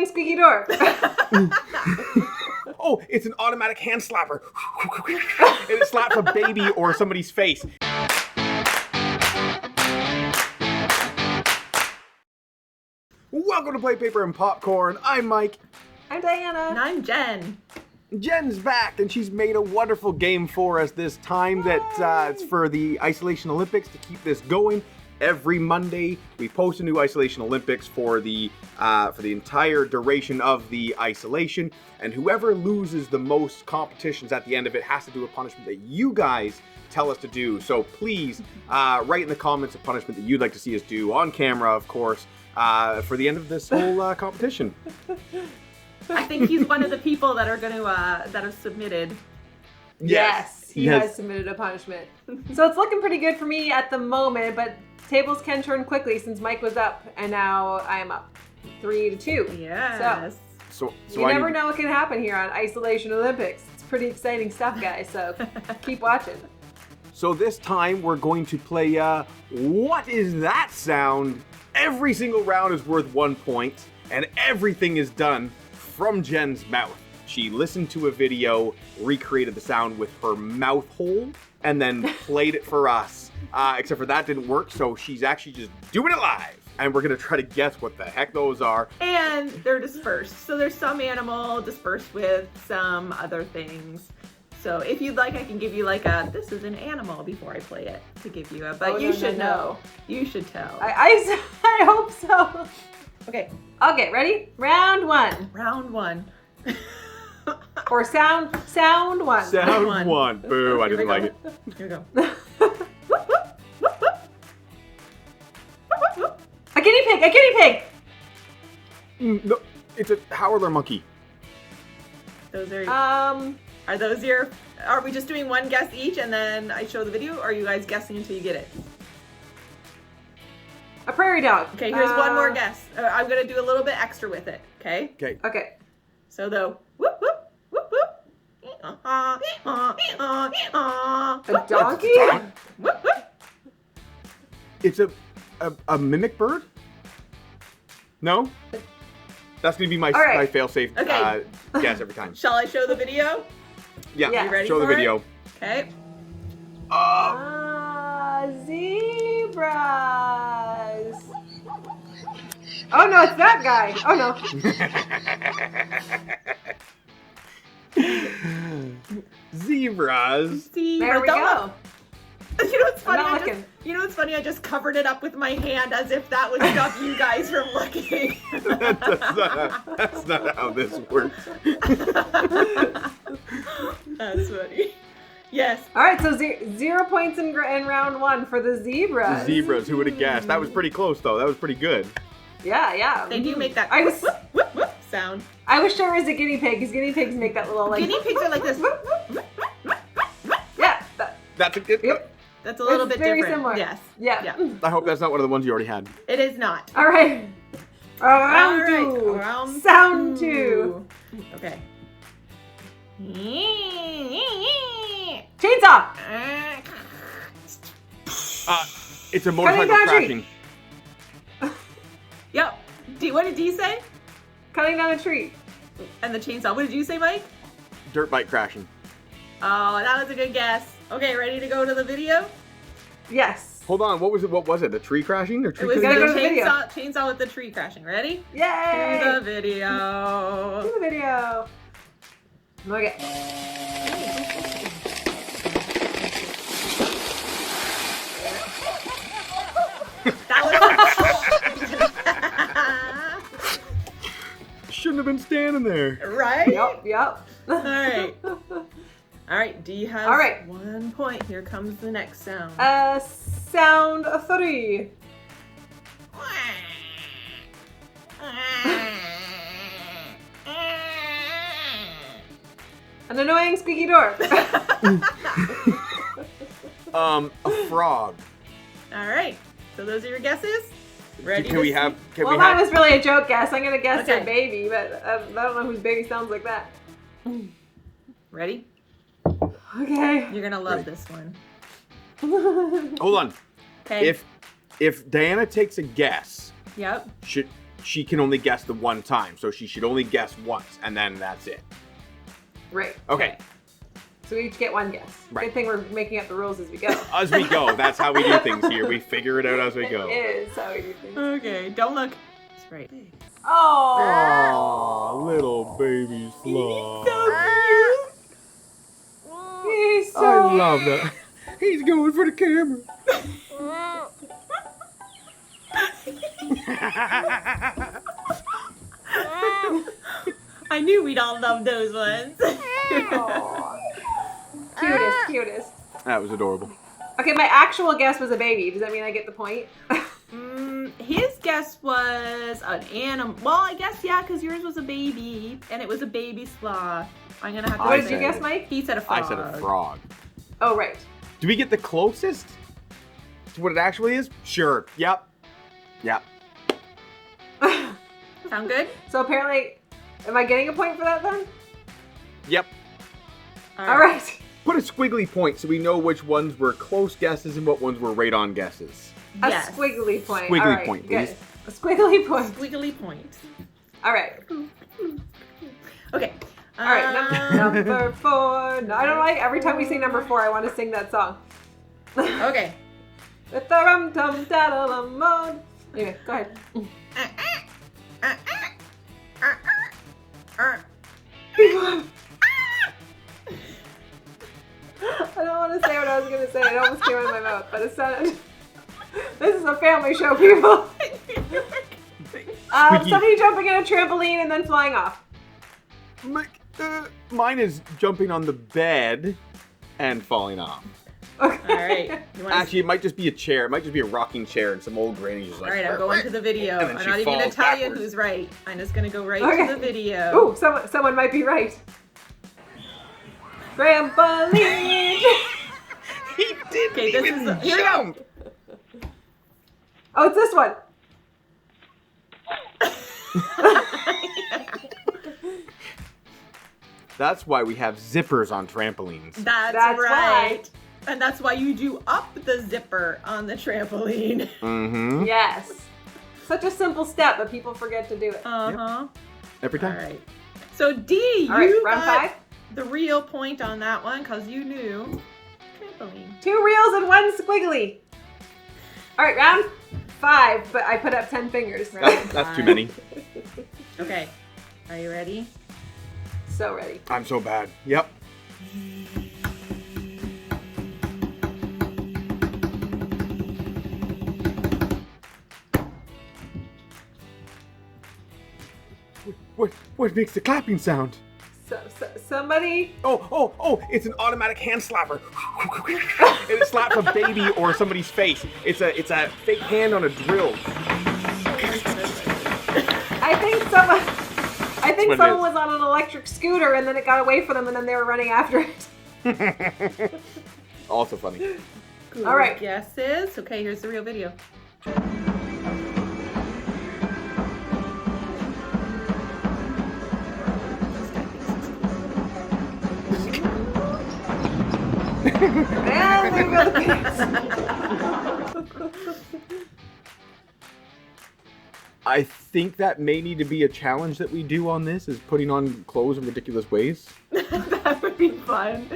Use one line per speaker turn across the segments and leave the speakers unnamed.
annoying squeaky door.
Oh, it's an automatic hand slapper. And it slaps a baby or somebody's face. Welcome to Play Paper and Popcorn. I'm Mike.
I'm Diana.
And I'm Jen.
Jen's back, and she's made a wonderful game for us this time. That it's for the Isolation Olympics to keep this going. Every Monday, we post a new Isolation Olympics for the entire duration of the isolation, and whoever loses the most competitions at the end of it has to do a punishment that you guys tell us to do. So please write in the comments a punishment that you'd like to see us do on camera, of course, for the end of this whole competition.
I think he's one of the people that are going to that have submitted.
Yes, he has submitted a punishment. So it's looking pretty good for me at the moment, but tables can turn quickly since Mike was up, and now I am up 3-2.
Yes.
So you never know what can happen here on Isolation Olympics. It's pretty exciting stuff, guys, so keep watching.
So this time we're going to play What Is That Sound? Every single round is worth 1 point, and everything is done from Jen's mouth. She listened to a video, recreated the sound with her mouth hole, and then played it for us. Except for that didn't work, so she's actually just doing it live. And we're gonna try to guess what the heck those are.
And they're dispersed. So there's some animal dispersed with some other things. So if you'd like, I can give you like this is an animal before I play it to give you a, but you should know. You should tell.
I hope so.
Okay.
Okay, ready? Round one.
Round one.
Or sound one.
Sound one. Boo, I didn't like it.
Here we go.
A guinea pig.
No, it's a howler monkey.
Those are those your, are we just doing one guess each and then I show the video, or are you guys guessing until you get it?
A prairie dog.
Okay, here's one more guess. I'm gonna do a little bit extra with it, okay?
Okay.
So the whoop whoop whoop whoop.
A donkey?
Whoop whoop.
It's a mimic bird? No? That's gonna be my my fail-safe guess every time.
Shall I show the video?
Yeah,
you ready
show the
for
video.
Okay.
Zebras. Oh no, it's that guy. Oh no.
Zebras.
There we go.
You know what's funny?
I'm not
looking. I just covered it up with my hand as if that would stop you guys from looking.
That's not how this works.
That's funny. Yes.
All right, so 0 points in round one for the zebras.
The zebras, who would have guessed? That was pretty close, though. That was pretty good.
Yeah.
They do make that whoop, whoop, whoop sound.
I was sure it was a guinea pig, because guinea pigs make that little like...
Guinea pigs are like this.
Yeah.
That's a good...
Yep.
That's a little bit
very
different.
Similar.
Yes.
Yeah.
I hope that's not one of the ones you already had.
It is not.
All right. Round two.
Round
Sound two.
Okay.
Chainsaw.
It's a motorcycle crashing.
Yep. What did you say?
Cutting down a tree.
And the chainsaw. What did you say, Mike?
Dirt bike crashing.
Oh, that was a good guess. Okay, ready to go to the video?
Yes.
Hold on, what was it? The tree crashing? Or tree
It was
gotta go to the
chainsaw with the tree crashing. Ready?
Yay!
To the video.
To the video. Okay.
Shouldn't have been standing there.
Right?
Yep.
All right, do you have 1 point? Here comes the next sound.
Sound 3. An annoying squeaky door.
A frog.
All right, so those are your guesses? Ready?
That was really a joke guess. I'm gonna guess a baby, but I don't know whose baby sounds like that.
Ready?
Okay.
You're gonna love this one.
Hold on.
Okay.
If Diana takes a guess,
Yep.
she can only guess the one time. So she should only guess once, and then that's it.
Right.
Okay.
So we each get one guess.
Right.
Good thing we're making up the rules as we go.
As we go. That's how we do things here. We figure it out as we go.
It is how we do things.
Okay, don't look. It's right.
Oh.
Aw, little baby sloth.
He's so
I love that. He's going for the camera.
I knew we'd all love those ones.
Aw. Cutest.
That was adorable.
Okay, my actual guess was a baby. Does that mean I get the point?
His guess was an animal. Well, I guess, yeah, because yours was a baby, and it was a baby sloth. I'm going to have to
What did you guess, Mike?
He said a frog.
I said a frog.
Oh, right.
Do we get the closest to what it actually is? Sure. Yep.
Sound good?
So apparently, am I getting a point for that then?
Yep.
All right.
Put a squiggly point so we know which ones were close guesses and what ones were right on guesses.
Yes.
A squiggly point.
Squiggly
All right,
point,
good.
please.
A squiggly point.
Squiggly point.
All right.
Okay.
All right. Number 4. No, I don't like every time we say number 4, I want to sing that song.
Okay.
With the rum tum da da dum mode. Anyway, go ahead. I don't want to say what I was going to say. It almost came out of my mouth, but it sounded. This is a family show, people. Somebody jumping in a trampoline and then flying off.
Mine is jumping on the bed and falling off.
Okay.
All right.
Actually, it might just be a chair. It might just be a rocking chair and some old granny just like.
All right, I'm going to the video.
And
I'm
then she
not even going to
falls
tell
backwards.
you who's right. I'm just going to go right
Okay.
to the video.
Ooh, someone might be right. Trampoline.
He didn't
Okay, this
even
is here we go.
jump.
Oh, it's this one.
That's why we have zippers on trampolines.
That's
That's
right.
why.
And that's why you do up the zipper on the trampoline.
Mm-hmm.
Yes. Such a simple step, but people forget to do it.
Uh-huh.
Every
All
time.
right. So D,
All right,
you
round
got
5.
the real point on that one because you knew trampoline.
2 reels and 1 squiggly. All right, round 5, but I put up 10 fingers.
That's too many.
Okay. Are you ready?
So ready.
I'm so bad. Yep. What makes the clapping sound?
Somebody.
Oh, it's an automatic hand slapper. It slaps a baby or somebody's face. It's a fake hand on a drill.
I think
what it
someone
is.
was on an electric scooter and then it got away from them and then they were running after it.
Also funny.
Good
All right.
guesses. Okay, here's the real video.
And there go the pants.
I think that may need to be a challenge that we do on this, is putting on clothes in ridiculous ways.
That would be fun.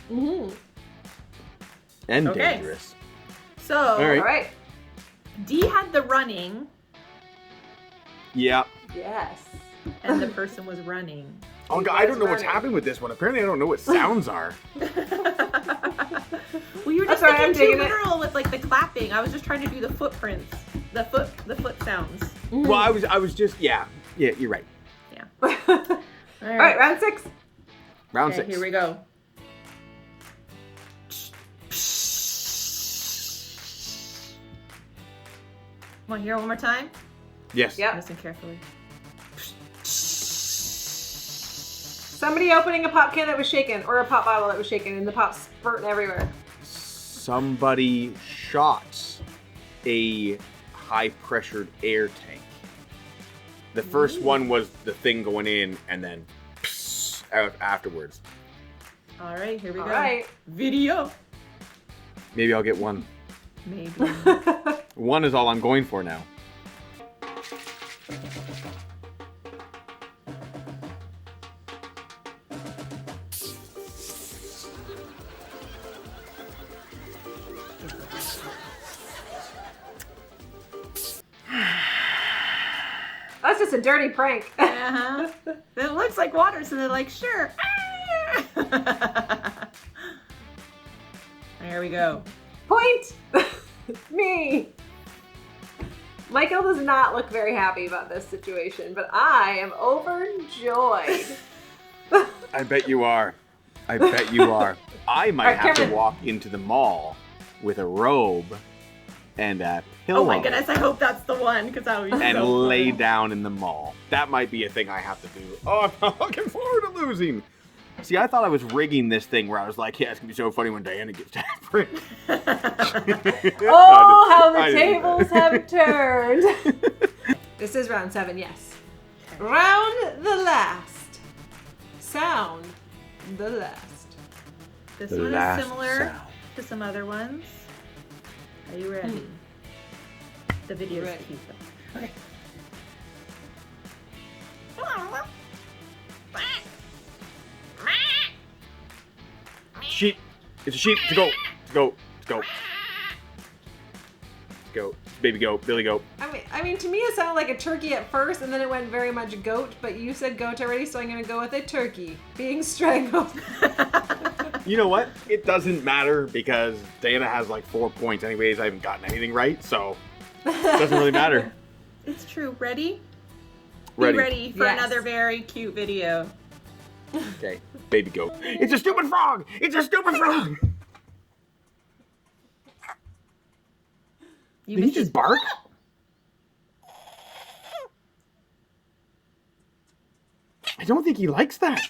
Mhm.
And
Okay.
dangerous.
So,
All right.
All right.
D had the running,
Yeah.
Yes.
and the person was running.
Oh,
He
God, I don't
was
know what's
running.
happening with this one. Apparently, I don't know what sounds are.
Well, you were
That's
just
all right, I'm
thinking too
digging it.
literal with like the clapping. I was just trying to do the footprints, the foot sounds.
Well, I was just, yeah, you're right.
Yeah.
All right, round 6.
Round
Okay,
6.
here we go. Want to hear it one more time?
Yes.
Yep.
Listen carefully.
Somebody opening a pop can that was shaken, or a pop bottle that was shaken, and the pop spurting everywhere.
Somebody shot a high-pressured air tank. The first one was the thing going in, and then out afterwards.
All right, here we
All
go.
right.
Video.
Maybe I'll get one.
Maybe.
One is all I'm going for now.
That's just a dirty prank.
Uh-huh. It looks like water, so they're like, sure. There we go.
Point! Me! Michael does not look very happy about this situation, but I am overjoyed.
I bet you are. I bet you are. I might have to walk into the mall with a robe and a pillow.
Oh my goodness, I hope that's the one, because that would be
and
so
lay
fun.
down in the mall. That might be a thing I have to do. Oh, I'm not looking forward to losing. See, I thought I was rigging this thing where I was like, yeah, it's going to be so funny when Diana gets tapped.
Oh, how the tables have turned. This is round 7, yes. Round the last. Sound the last.
This one is similar to some other ones. Are you ready? The video's
ready.
cute though. Okay.
Sheep. It's a sheep. It's a goat. It's a goat. It's a goat. It's a goat. Baby goat. Billy goat.
I mean, to me it sounded like a turkey at first, and then it went very much goat, but you said goat already, so I'm going to go with a turkey being strangled.
You know what? It doesn't matter because Diana has like 4 points anyways. I haven't gotten anything right, so it doesn't really matter.
It's true. Ready?
Ready.
Be ready for
Yes.
another very cute video.
Okay. Baby goat. It's a stupid frog! It's a stupid frog!
You
Did he
missed
just
his-
bark? I don't think he likes that.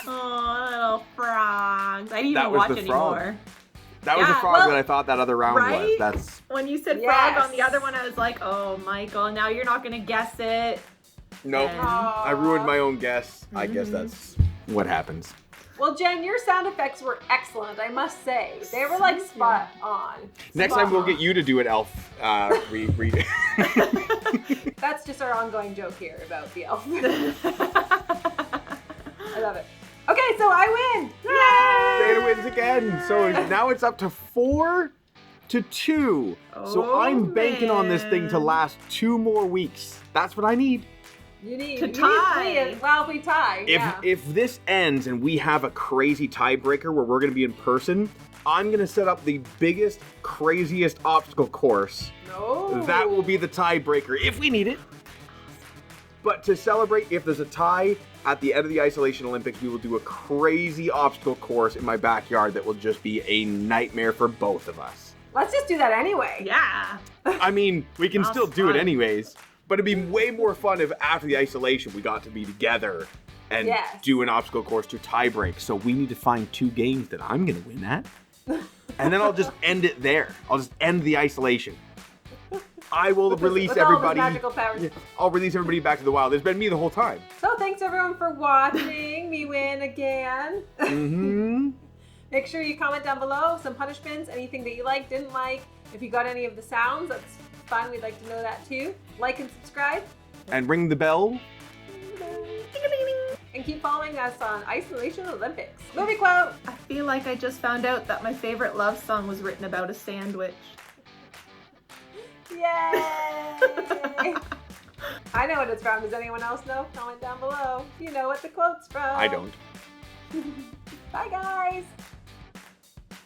Oh, little frogs. I didn't
That
even
was
watch
the frog.
anymore.
That was the
Yeah,
frog
well,
that I thought that other round was.
right?
That's
When you said
Yes.
frog on the other one, I was like, oh, Michael, now you're not going to guess it.
nope.
And-
I ruined my own guess. I guess that's what happens.
Well, Jen, your sound effects were excellent, I must say. They were like spot on.
Next time we'll get you to do it, Elf.
That's just our ongoing joke here about the elf. I love it. Okay, so I win!
Dana wins again. So now it's up to 4-2. So
Oh,
I'm banking on this thing to
man.
last 2 more weeks. That's what I need.
You need
To
you
tie.
Need 3. Well, we tie. Yeah.
If this ends and we have a crazy tiebreaker where we're going to be in person, I'm going to set up the biggest, craziest obstacle course.
No.
That will be the tiebreaker if we need it. But to celebrate, if there's a tie at the end of the Isolation Olympics, we will do a crazy obstacle course in my backyard that will just be a nightmare for both of us.
Let's just do that anyway.
Yeah.
I mean, we can
Sounds
still do it
fun.
anyways, but it'd be way more fun if after the isolation we got to be together and
Yes.
do an obstacle course to tie break. So we need to find 2 games that I'm going to win at. And then I'll just end it there. I'll just end the isolation. I will release
with all
everybody.
his magical powers.
I'll release everybody back to the wild. It's been me the whole time.
So thanks everyone for watching me win again.
Mm-hmm.
Make sure you comment down below some punishments, anything that you liked, didn't like. If you got any of the sounds, that's fine. We'd like to know that too. Like and subscribe.
And ring the bell.
And keep following us on Isolation Olympics. Movie quote.
I feel like I just found out that my favorite love song was written about a sandwich.
Yay! I know what it's from. Does anyone else know? Comment down below. You know what the quote's from.
I don't.
Bye guys.